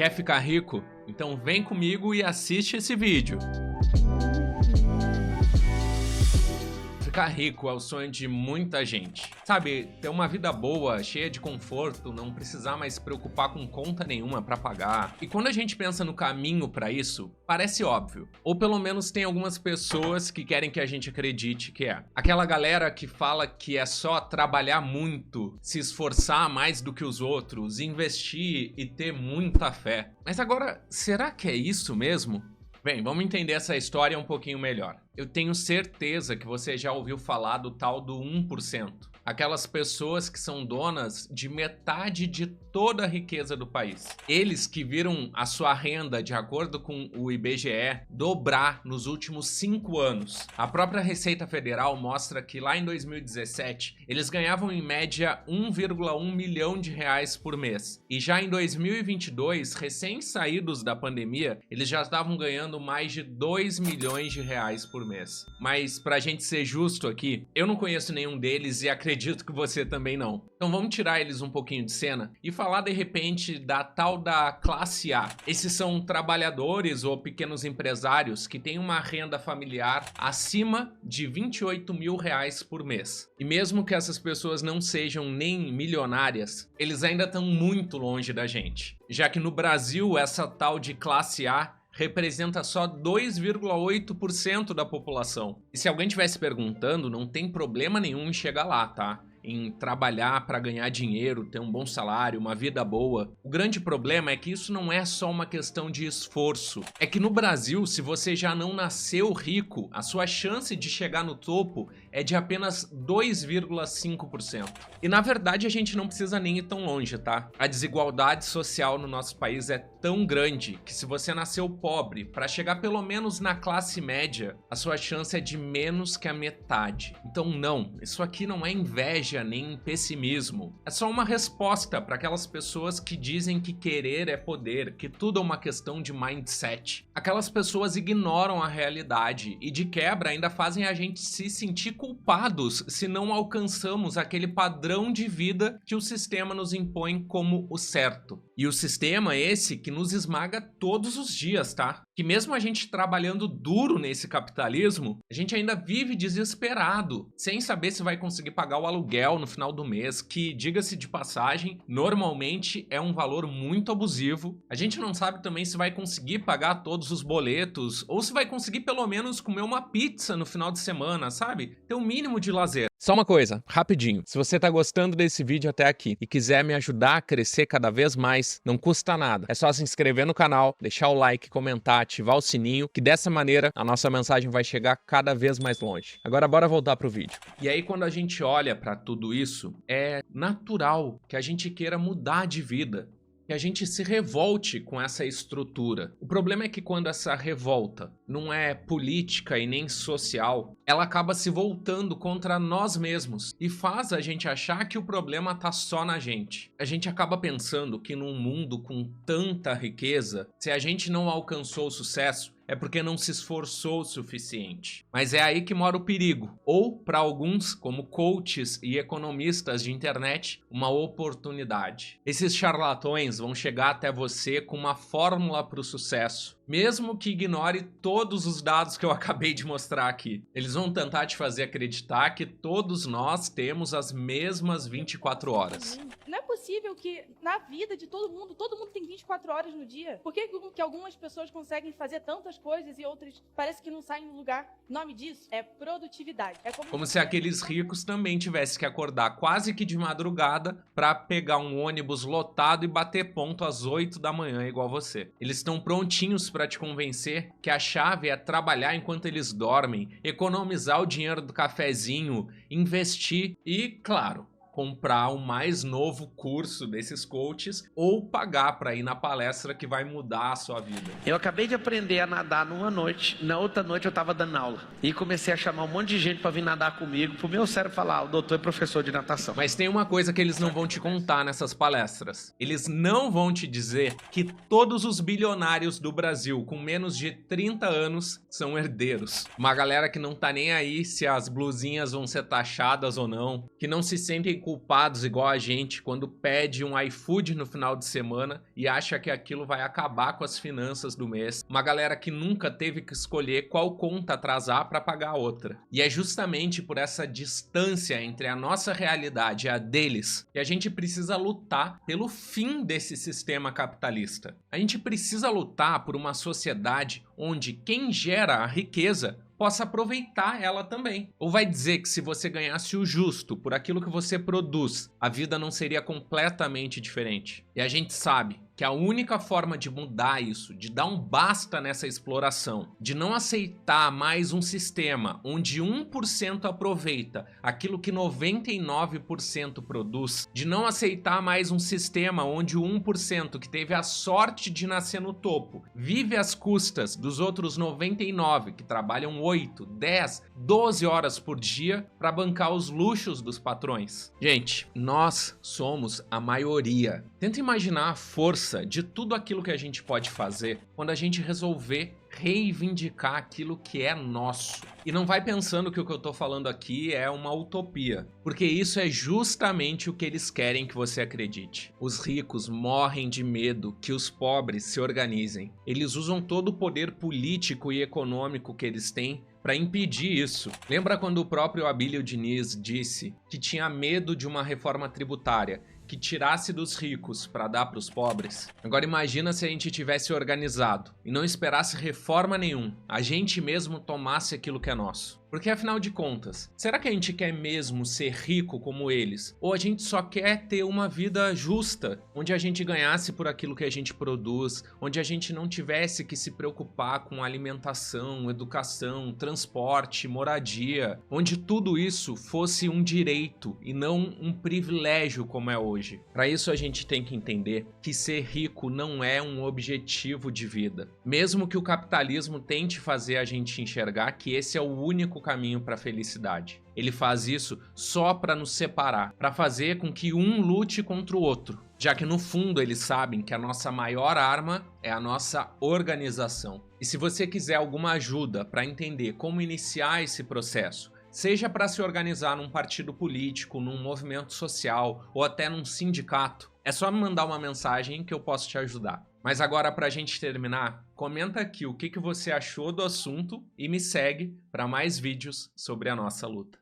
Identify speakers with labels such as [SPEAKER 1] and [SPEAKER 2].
[SPEAKER 1] Quer ficar rico? Então vem comigo e assiste esse vídeo. Ficar rico é o sonho de muita gente. Sabe, ter uma vida boa, cheia de conforto, não precisar mais se preocupar com conta nenhuma pra pagar. E quando a gente pensa no caminho pra isso, parece óbvio. Ou pelo menos tem algumas pessoas que querem que a gente acredite que é. Aquela galera que fala que é só trabalhar muito, se esforçar mais do que os outros, investir e ter muita fé. Mas agora, será que é isso mesmo? Bem, vamos entender essa história um pouquinho melhor. Eu tenho certeza que você já ouviu falar do tal do 1%. Aquelas pessoas que são donas de metade de toda a riqueza do país. Eles que viram a sua renda, de acordo com o IBGE, dobrar nos últimos 5 anos. A própria Receita Federal mostra que lá em 2017, eles ganhavam em média 1,1 milhão de reais por mês. E já em 2022, recém-saídos da pandemia, eles já estavam ganhando mais de 2 milhões de reais por mês. Mas pra gente ser justo aqui, eu não conheço nenhum deles e acredito que você também não. Então vamos tirar eles um pouquinho de cena e falar de repente da tal da classe A. Esses são trabalhadores ou pequenos empresários que têm uma renda familiar acima de 28 mil reais por mês. E mesmo que essas pessoas não sejam nem milionárias, eles ainda estão muito longe da gente. Já que no Brasil essa tal de classe A representa só 2,8% da população. E se alguém estivesse perguntando, não tem problema nenhum em chegar lá, tá? Em trabalhar para ganhar dinheiro, ter um bom salário, uma vida boa. O grande problema é que isso não é só uma questão de esforço. É que no Brasil, se você já não nasceu rico, a sua chance de chegar no topo é de apenas 2,5%. E na verdade a gente não precisa nem ir tão longe, tá? A desigualdade social no nosso país é tão grande que se você nasceu pobre, para chegar pelo menos na classe média, a sua chance é de menos que a metade. Então não, isso aqui não é inveja nem pessimismo. É só uma resposta para aquelas pessoas que dizem que querer é poder, que tudo é uma questão de mindset. Aquelas pessoas ignoram a realidade e de quebra ainda fazem a gente se sentir culpados se não alcançamos aquele padrão de vida que o sistema nos impõe como o certo. E o sistema é esse que nos esmaga todos os dias, tá? Que mesmo a gente trabalhando duro nesse capitalismo, a gente ainda vive desesperado, sem saber se vai conseguir pagar o aluguel no final do mês, que, diga-se de passagem, normalmente é um valor muito abusivo. A gente não sabe também se vai conseguir pagar todos os boletos, ou se vai conseguir pelo menos comer uma pizza no final de semana, sabe? Ter um mínimo de lazer. Só uma coisa, rapidinho, se você tá gostando desse vídeo até aqui e quiser me ajudar a crescer cada vez mais, não custa nada. É só se inscrever no canal, deixar o like, comentar, ativar o sininho, que dessa maneira a nossa mensagem vai chegar cada vez mais longe. Agora bora voltar pro vídeo. E aí quando a gente olha pra tudo isso, é natural que a gente queira mudar de vida, que a gente se revolte com essa estrutura. O problema é que quando essa revolta não é política e nem social, ela acaba se voltando contra nós mesmos e faz a gente achar que o problema tá só na gente. A gente acaba pensando que num mundo com tanta riqueza, se a gente não alcançou o sucesso, é porque não se esforçou o suficiente. Mas é aí que mora o perigo. Ou, para alguns, como coaches e economistas de internet, uma oportunidade. Esses charlatões vão chegar até você com uma fórmula para o sucesso, mesmo que ignore todos os dados que eu acabei de mostrar aqui. Eles vão tentar te fazer acreditar que todos nós temos as mesmas 24 horas.
[SPEAKER 2] Não é possível que na vida de todo mundo tem 24 horas no dia. Por que algumas pessoas conseguem fazer tantas coisas e outras parece que não saem do lugar? O nome disso é produtividade. É
[SPEAKER 1] como se aqueles ricos também tivessem que acordar quase que de madrugada para pegar um ônibus lotado e bater ponto às 8 da manhã igual você. Eles estão prontinhos para te convencer que a chave é trabalhar enquanto eles dormem, economizar o dinheiro do cafezinho, investir e, claro, comprar o mais novo curso desses coaches ou pagar para ir na palestra que vai mudar a sua vida.
[SPEAKER 3] Eu acabei de aprender a nadar numa noite, na outra noite eu estava dando aula e comecei a chamar um monte de gente para vir nadar comigo, pro meu cérebro falar, o doutor é professor de natação.
[SPEAKER 1] Mas tem uma coisa que eles não vão te contar nessas palestras. Eles não vão te dizer que todos os bilionários do Brasil com menos de 30 anos são herdeiros. Uma galera que não tá nem aí se as blusinhas vão ser taxadas ou não, que não se sentem culpados igual a gente quando pede um iFood no final de semana e acha que aquilo vai acabar com as finanças do mês. Uma galera que nunca teve que escolher qual conta atrasar para pagar a outra. E é justamente por essa distância entre a nossa realidade e a deles que a gente precisa lutar pelo fim desse sistema capitalista. A gente precisa lutar por uma sociedade onde quem gera a riqueza possa aproveitar ela também. Ou vai dizer que se você ganhasse o justo por aquilo que você produz, a vida não seria completamente diferente. E a gente sabe que a única forma de mudar isso, de dar um basta nessa exploração, de não aceitar mais um sistema onde 1% aproveita aquilo que 99% produz, de não aceitar mais um sistema onde o 1% que teve a sorte de nascer no topo vive às custas dos outros 99% que trabalham 8, 10, 12 horas por dia para bancar os luxos dos patrões. Gente, nós somos a maioria. Tenta imaginar a força de tudo aquilo que a gente pode fazer quando a gente resolver reivindicar aquilo que é nosso. E não vai pensando que o que eu tô falando aqui é uma utopia, porque isso é justamente o que eles querem que você acredite. Os ricos morrem de medo que os pobres se organizem. Eles usam todo o poder político e econômico que eles têm para impedir isso. Lembra quando o próprio Abílio Diniz disse que tinha medo de uma reforma tributária que tirasse dos ricos para dar para os pobres? Agora imagina se a gente tivesse organizado e não esperasse reforma nenhuma, a gente mesmo tomasse aquilo que é nosso. Porque afinal de contas, será que a gente quer mesmo ser rico como eles? Ou a gente só quer ter uma vida justa, onde a gente ganhasse por aquilo que a gente produz, onde a gente não tivesse que se preocupar com alimentação, educação, transporte, moradia, onde tudo isso fosse um direito e não um privilégio como é hoje? Para isso a gente tem que entender que ser rico não é um objetivo de vida. Mesmo que o capitalismo tente fazer a gente enxergar que esse é o único caminho para a felicidade. Ele faz isso só para nos separar, para fazer com que um lute contra o outro, já que no fundo eles sabem que a nossa maior arma é a nossa organização. E se você quiser alguma ajuda para entender como iniciar esse processo, seja para se organizar num partido político, num movimento social ou até num sindicato, é só me mandar uma mensagem que eu posso te ajudar. Mas agora, para a gente terminar, comenta aqui o que você achou do assunto e me segue para mais vídeos sobre a nossa luta.